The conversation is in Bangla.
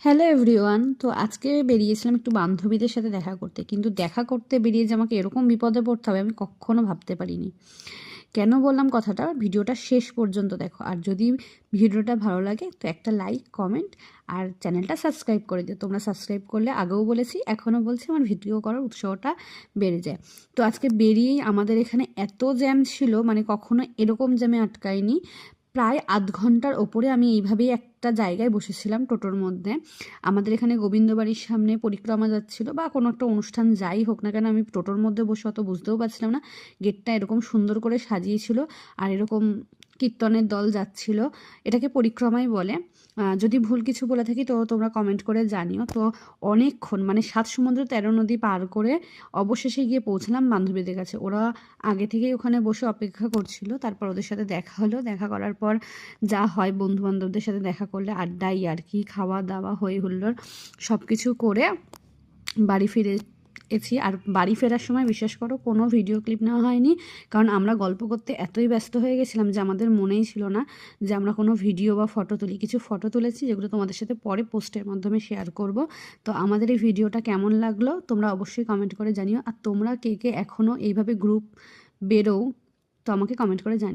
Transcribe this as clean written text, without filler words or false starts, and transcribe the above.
Hello everyone. তো আজকে বেরিয়েছিলাম একটু বান্ধবীদের সাথে দেখা করতে, কিন্তু দেখা করতে বেরিয়ে যে আমাকে এরকম বিপদে পড়তে হবে আমি কখনো ভাবতে পারিনি। কেন বললাম কথাটা, ভিডিওটা শেষ পর্যন্ত দেখো। আর যদি ভিডিওটা ভালো লাগে তো একটা লাইক, কমেন্ট আর চ্যানেলটা সাবস্ক্রাইব করে দিও। তোমরা সাবস্ক্রাইব করলে, আগেও বলেছি এখনও বলছি, আমার ভিডিও করার উৎসাহটা বেড়ে যায়। তো আজকে বেরিয়েই আমাদের এখানে এত জ্যাম ছিল, মানে কখনো এরকম জ্যামে আটকায়নি। প্রায় আধ ঘন্টার ওপরে আমি এইভাবেই একটা জায়গায় বসেছিলাম টোটোর মধ্যে। আমাদের এখানে গোবিন্দবাড়ির সামনে পরিক্রমা যাচ্ছিল বা কোনো একটা অনুষ্ঠান যাই হোক না কেন, আমি টোটোর মধ্যে বসে অত বুঝতেও পারছিলাম না। গেটটা এরকম সুন্দর করে সাজিয়েছিল আর এরকম কীর্তনের দল যাচ্ছিল। এটাকে পরিক্রমাই বলে। যদি ভুল কিছু বলে থাকি তো তোমরা কমেন্ট করে জানিও। তো অনেকক্ষণ, মানে 7 সমুদ্র 13 নদী পার করে অবশেষে গিয়ে পৌঁছলাম বান্ধবীদের কাছে। ওরা আগে থেকেই ওখানে বসে অপেক্ষা করছিল। তারপর ওদের সাথে দেখা হলো। দেখা করার পর যা হয় বন্ধুবান্ধবদের সাথে দেখা করলে, আড্ডা, ইয়ার্কি, খাওয়া দাওয়া, হই হুল্লোড় সব কিছু করে বাড়ি ফিরেছি। আর বাড়ি ফেরার সময় বিশ্বাস করো কোনো ভিডিও ক্লিপ নেওয়া হয়নি, কারণ আমরা গল্প করতে এতই ব্যস্ত হয়ে গেছিলাম যে আমাদের মনেই ছিল না যে আমরা কোনো ভিডিও বা ফটো তুলি। কিছু ফটো তুলেছি যেগুলো তোমাদের সাথে পরে পোস্টের মাধ্যমে শেয়ার করব। তো আমাদের এই ভিডিওটা কেমন লাগলো তোমরা অবশ্যই কমেন্ট করে জানিও। আর তোমরা কে কে এখনও এইভাবে গ্রুপ বেরোও তো আমাকে কমেন্ট করে জানিও।